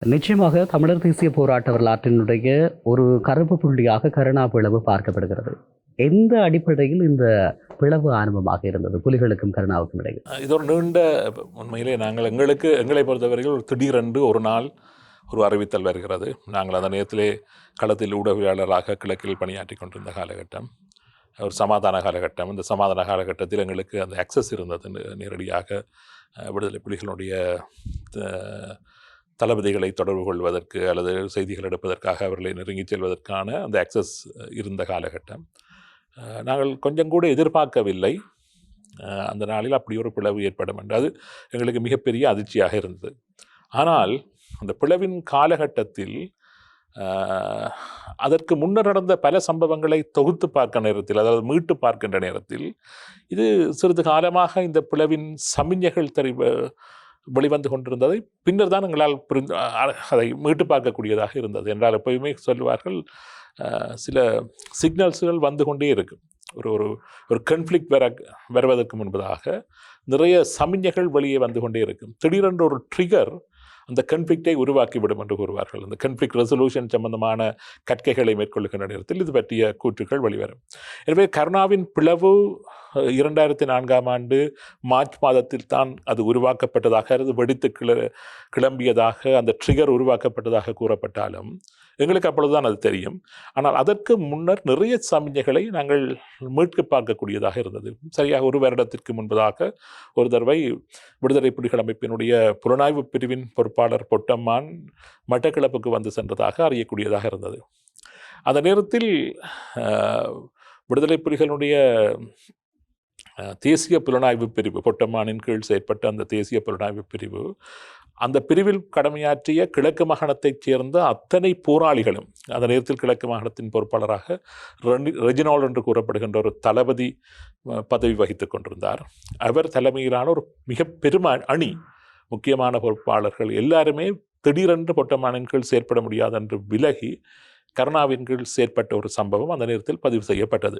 நிச்சயமாக தமிழர் தேசிய போராட்ட வரலாற்றினுடைய ஒரு கருப்பு புள்ளியாக கருணா பிளவு பார்க்கப்படுகிறது. எந்த அடிப்படையில் இந்த பிளவு ஆரம்பமாக இருந்தது புலிகளுக்கும் கருணாவுக்கும் இடையில்? இது ஒரு நீண்ட உண்மையிலே எங்களை பொறுத்தவரையில் ஒரு திடீரென்று ஒரு நாள் ஒரு அறிவித்தல் வருகிறது. நாங்கள் அந்த நேரத்திலே களத்தில் ஊடகவியலாளராக கிழக்கில் பணியாற்றி கொண்டிருந்த காலகட்டம், ஒரு சமாதான காலகட்டம். இந்த சமாதான காலகட்டத்தில் எங்களுக்கு அந்த அக்சஸ் இருந்தது. நேரடியாக விடுதலை புலிகளுடைய தளபதிகளை தொடர்பு கொள்வதற்கு அல்லது செய்திகள் எடுப்பதற்காக அவர்களை நெருங்கிச் செல்வதற்கான அந்த அக்சஸ் இருந்த காலகட்டம். நாங்கள் கொஞ்சம் கூட எதிர்பார்க்கவில்லை அந்த நாளில் அப்படி ஒரு பிளவு ஏற்படும் என்று. அது எங்களுக்கு மிகப்பெரிய அதிர்ச்சியாக இருந்தது. ஆனால் அந்த பிளவின் காலகட்டத்தில் அதற்கு முன்னர் நடந்த பல சம்பவங்களை தொகுத்து பார்க்க நேரத்தில், அதாவது மீட்டு பார்க்கின்ற நேரத்தில், இது சிறிது காலமாக இந்த பிளவின் சமிஞ்சைகள் வெளிவந்து கொண்டிருந்ததை பின்னர் தான் எங்களால் அதை மீட்டு பார்க்கக்கூடியதாக இருந்தது. என்றால் எப்பயுமே சொல்லுவார்கள், சில சிக்னல்ஸுகள் வந்து கொண்டே இருக்கும். ஒரு ஒரு கன்ஃப்ளிக்ட் வருவதற்கு முன்பதாக நிறைய சமிஞ்சைகள் வெளியே வந்து கொண்டே இருக்கும். திடீரென்று ஒரு ட்ரிகர் அந்த கன்ஃப்ளிக்டை உருவாக்கிவிடும் என்று கூறுவார்கள். அந்த கன்ஃப்ளிக்ட் ரெசல்யூஷன் சம்பந்தமான கற்கைகளை மேற்கொள்ளுகின்ற நேரத்தில் இது பற்றிய கூற்றுக்கள் வெளிவரும். எனவே கருணாவின் பிளவு 2004ஆம் ஆண்டு மார்ச் மாதத்தில் தான் அது உருவாக்கப்பட்டதாக, அது வெடித்து கிளம்பியதாக, அந்த ட்ரிகர் உருவாக்கப்பட்டதாக கூறப்பட்டாலும் எங்களுக்கு அப்பொழுதுதான் அது தெரியும். ஆனால் அதற்கு முன்னர் நிறைய சமிஞ்சைகளை நாங்கள் மீட்க பார்க்கக்கூடியதாக இருந்தது. சரியாக ஒரு வருடத்திற்கு முன்பதாக ஒரு தடவை விடுதலை புலிகள் அமைப்பினுடைய புலனாய்வு பிரிவின் பொறுப்பாளர் பொட்டம்மான் மட்டக்களப்புக்கு வந்து சென்றதாக அறியக்கூடியதாக இருந்தது. அந்த நேரத்தில் விடுதலை புலிகளுடைய தேசிய புலனாய்வு பிரிவு, பொட்டம்மானின் கீழ் செயற்பட்ட அந்த தேசிய புலனாய்வு பிரிவு, அந்த பிரிவில் கடமையாற்றிய கிழக்கு மாகாணத்தைச் சேர்ந்த அத்தனை போராளிகளும், அந்த நேரத்தில் கிழக்கு மாகாணத்தின் பொறுப்பாளராக ரெஜினால்ட் என்று கூறப்படுகின்ற ஒரு தளபதி பதவி வகித்துக் கொண்டிருந்தார். அவர் தலைமையிலான ஒரு மிக பெரும் அணி, முக்கியமான பொறுப்பாளர்கள் எல்லாருமே திடீரென்று பொட்டம்மானின் கீழ் செயற்பட முடியாது என்று விலகி கருணாவின் கீழ் செயற்பட்ட ஒரு சம்பவம் அந்த நேரத்தில் பதிவு செய்யப்பட்டது.